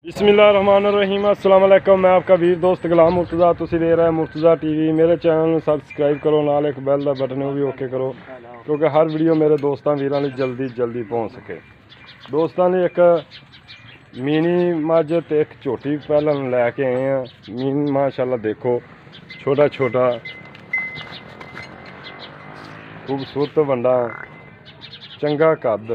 बिस्मिल्लाहिर्रहमानिर्रहीम अस्सलाम वालेकुम। मैं आपका वीर दोस्त गुलाम मुर्तज़ा। तुसी देख रहे हैं मुर्तज़ा टीवी। मेरे चैनल में सबसक्राइब करो, नाल एक बैल का बटन वो भी ओके करो क्योंकि हर वीडियो मेरे दोस्तों वीरों लिए जल्दी पहुँच सके। दोस्तों ने एक मिनी मझ ते एक झोटी पहले लैके आए हैं। मीन माशाल्लाह देखो छोटा छोटा खूबसूरत बंडा चंगा कद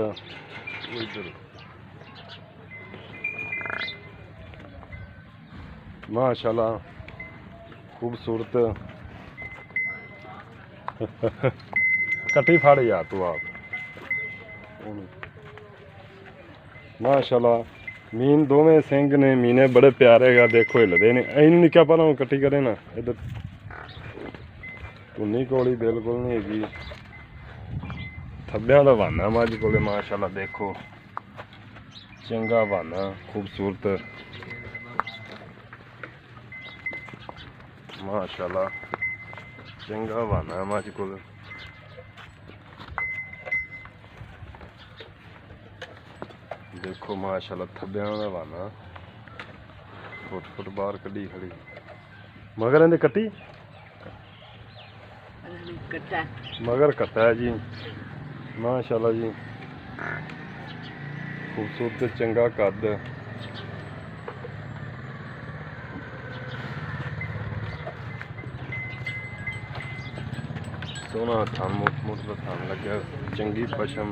माशाल्लाह खूबसूरत कटी फाड़ यार तू आप माशाल्लाह मीन दोवें सिंह ने मीने बड़े प्यारे गा देखो हिलदे ने इन निक्का भला कट्टी करे ना इधर उन्नी कोली बिल्कुल नहीं हैगी थब्बियां दा वाना मझ कोले माशाल्लाह देखो चंगा वाना खूबसूरत माशाल्लाह चंगा वाना मझ कोल देखो माशाल्लाह थब्बियां दा वाना फुट बाहर कड्डी खड़ी मगर इन्हें कट्टी मगर कट्टा है जी माशाल्लाह जी खूबसूरत चंगा कद सोना थान मुठ का थान लगे चंगी पशम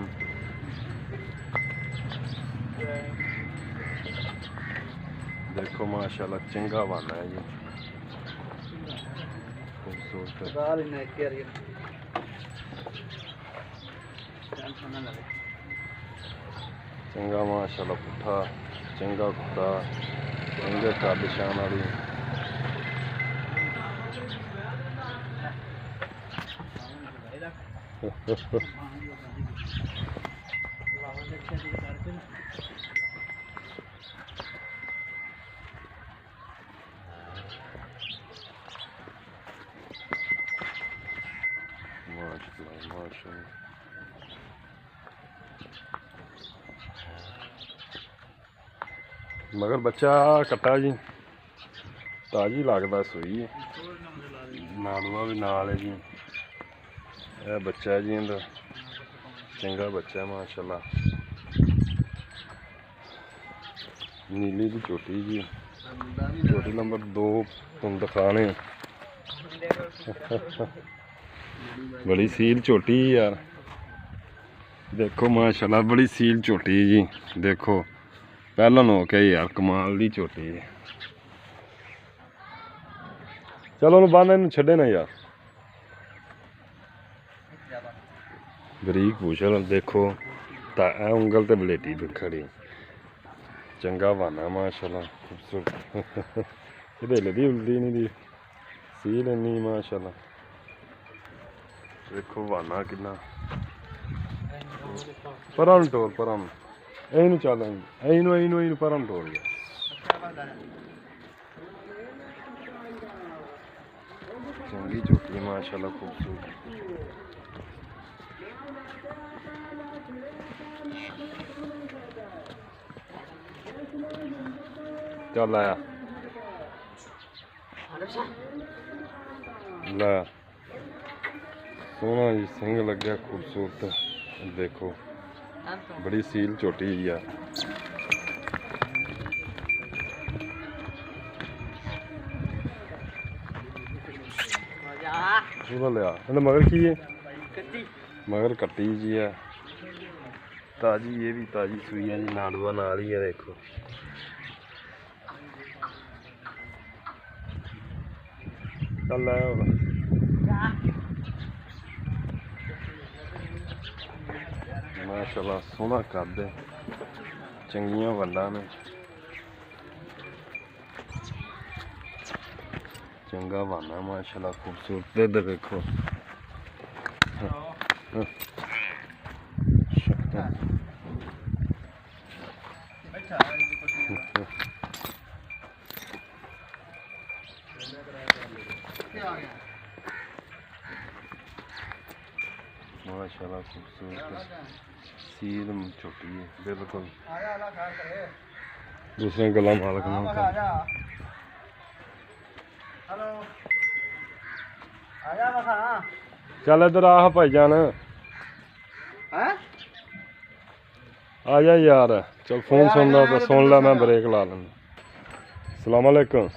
देखो माशाल्लाह चंगा वाना है जी खूबसूरत चंगा माशाल्लाह पुट्ठा चंगा कुत्ता चंगे कद शान वाली माशाल्लाह मगर बच्चा कट्टा जी ताजी लगता सूई नालूआ भी नाल है जी यह बच्चा है जी इंदा चंगा बच्चा है माशाल्लाह नीली की चोटी जी चोटी नंबर 2 तुम दिखाने बड़ी सील चोटी यार देखो माशाल्लाह बड़ी सील चोटी जी देखो पहला नो के यार कमाल दी चोटी है चलो बन इन छे ना यार बरीक पूछल देखो उंगल ते बलेटी खड़ी चंगा वाना माशाल्लाह खूबसूरत हिलदी उलदी नहीं दी सील इन्नी माशाल्लाह देखो वाना कितना परम टोल परम ऐनू चल ऐनू परम टोल चंगी चोटी माशाल्लाह खूबसूरत चल आया ला सोना जी सिंह लग्या खूबसूरत देखो बड़ी सील चोटी जी आ लिया मगर की है मगर कट्टी जी है ताजी ये भी ताजी सुई है जी नाड़ुआ नाल ही है देखो चल आया माशाल्लाह सोना कद चंगियां वंडा ने चंगा वाना माशाल्लाह खूबसूरत इधर देखो माशाल्लाह खूबसूरत सील छोटी है बिल्कुल ਦੂਸਰੀਆਂ ਗੱਲਾਂ ਮਾਲਕ ਨਾਲ ਕਰ। हेलो आजा बसा ਚੱਲ ਇੱਧਰ ਆਹ ਭਾਈਜਾਨ हैं ਆ ਜਾ ਯਾਰ। ਚਲ ਫੋਨ ਸੁਣਦਾ ਤਾਂ ਸੁਣ ਲੈ, ਮੈਂ ਬ੍ਰੇਕ ਲਾ ਲੈਂਦਾ। ਸਲਾਮ ਅਲੈਕੁਮ।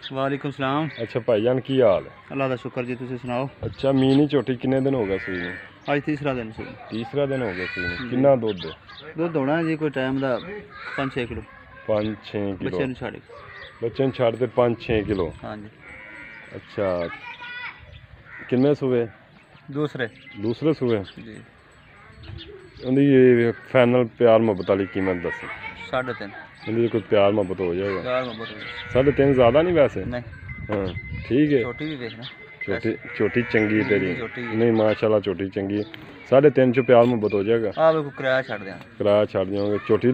वालेकुम सलाम। ਅੱਛਾ ਭਾਈਜਾਨ ਕੀ ਹਾਲ ਹੈ? अल्लाह का शुक्र जी, तुसी सुनाओ। ਅੱਛਾ ਮੀਨੀ ਝੋਟੀ ਕਿੰਨੇ ਦਿਨ ਹੋ ਗਏ ਸੂਈ ਨੂੰ? आज तीसरा दिन से ਤੀਸਰਾ ਦਿਨ ਹੋ ਗਿਆ ਸੂਈ ਨੂੰ। ਕਿੰਨਾ ਦੁੱਧ ਹੈ? दुध होना जी कोई टाइम दा 5-6 किलो 5-6 बच्चे ਕਿਲੋ। नु छाड़ के। ਬੱਚੇ ਨੂੰ ਛੱਡ ਤੇ 5-6 ਕਿਲੋ। हाँ जी ਅੱਛਾ ਕਿੰਨੇ ਸੂਏ? दूसरे ਦੂਸਰੇ ਸੂਏ। जी ਉਹਦੀ ਫਾਈਨਲ ਪਿਆਰ ਮੁਹੱਬਤ ਵਾਲੀ ਕੀਮਤ ਦੱਸੋ। 3.5 ਇਹਦੀ ਕੋਈ ਪਿਆਰ ਮੁਹੱਬਤ ਹੋ ਜਾਏਗਾ? यार में बहुत 3.5 ਜ਼ਿਆਦਾ ਨਹੀਂ ਵੈਸੇ? नहीं ਹਾਂ ਠੀਕ ਹੈ। छोटी भी देखना ਛੋਟੀ ਚੰਗੀ ਤੇਰੀ। ਛੋਟੀ ਹੈ। ਨਹੀਂ ਮਾਸ਼ਾਅੱਲਾ ਛੋਟੀ ਚੰਗੀ ਹੈ। 3.5 ਚ ਪਿਆਰ ਮੁਹੱਬਤ ਹੋ ਜਾਏਗਾ। आ वे को किराया छाड़ देना। ਕਿਰਾਇਆ ਛੱਡ ਜਾਓਗੇ। ਛੋਟੀ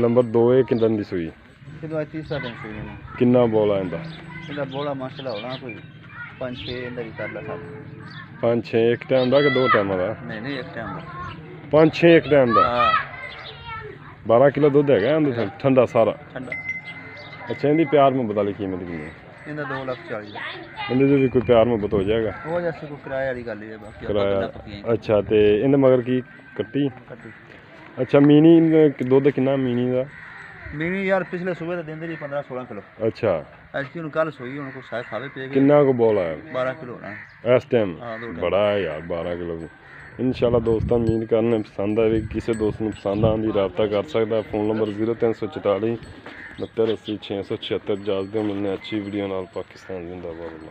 ਨੰਬਰ 2 ਹੈ ਕਿੰਦਨ ਦੀ ਸੂਈ? ये तो आज तीसरा दिन से है। ਕਿੰਨਾ ਬੋਲ ਆਂਦਾ? ਇਹਦਾ ਬੋਲਾ ਮਾਸ਼ਾਅੱਲਾ ਹੋਣਾ ਕੋਈ 5-6 ਇਹਦਾ ਵੀ ਕਰ ਲਾ ਸਾਡਾ। 5-6 ਇੱਕ ਟਾਈਮ ਦਾ ਕਿ 2 ਟਾਈਮਾਂ ਦਾ? ਨਹੀਂ ਇੱਕ ਟਾਈਮ ਦਾ। 5-6 ਇੱਕ ਟਾਈਮ ਦਾ। ਹਾਂ 12 ਕਿਲੋ ਦੁੱਧ ਹੈਗਾ ਇਹਦੇ ਠੰਡਾ ਸਾਰਾ। ਠੰਡਾ। ਅੱਛਾ ਇਹਦੀ ਪਿਆਰ ਮੁਹੱਬਤ ਵਾਲੀ ਕੀਮਤ ਕਿੰਨੀ ਹੈ? ਇਹਦਾ 2,40,000। ਇਹਦੇ 'ਚ ਵੀ ਕੋਈ ਪਿਆਰ ਮੁਹੱਬਤ ਹੋ ਜਾਏਗਾ? ਉਹ ਜੈਸੇ ਕੋਈ ਕਿਰਾਏ ਵਾਲੀ ਗੱਲ ਹੀ ਹੈ, ਬਾਕੀ ਆਪਾਂ ਕਿਰਾਇਆ। ਕਿੰਨਾ ਪੱਕੀਆਂ ਅੱਛਾ ਤੇ ਇਹਦੇ ਮਗਰ ਕੀ ਕੱਟੀ? ਕੱਟੀ। ਅੱਛਾ ਮੀਨੀ ਦੁੱਧ ਕਿੰਨਾ ਮੀਨੀ ਦਾ? ਮੀਨੀ ਯਾਰ ਪਿਛਲੇ ਸਵੇਰ ਦੇ ਦਿੰਦੇ ਜੀ 15-16 ਕਿਲੋ। ਅੱਛਾ ਐਸੀ ਹੁਣ ਕੱਲ ਸੋਈ ਹੁਣ ਕੋਈ ਸਾਇ ਖਾਵੇ ਪੀਏਗੀ। ਕਿੰਨਾ ਕੁ ਬੋਲ ਆਇਆ 12 ਕਿਲੋ ਹੋਣਾ ਇਸ ਟਾਈਮ? ਹਾਂ 2 ਬੜਾ ਹੈ ਯਾਰ 12 ਕਿਲੋ ਵੀ। ਇਨਸ਼ਾਅੱਲਾ ਦੋਸਤਾਂ ਉਮੀਦ ਕਰਨ ਪਸੰਦ ਆਵੇ। ਕਿਸੇ ਦੋਸਤ ਨੂੰ ਪਸੰਦ ਆਉਣ ਦੀ ਰਾਬਤਾ ਕਰ ਸਕਦਾ। Phone number 0344 69 80 676। ਇਜਾਜ਼ਤ ਦਿਓ, ਮਿਲਣੇ ਅੱਛੀ ਵੀਡੀਓ ਨਾਲ। ਪਾਕਿਸਤਾਨ ਜ਼ਿੰਦਾਬਾਦ।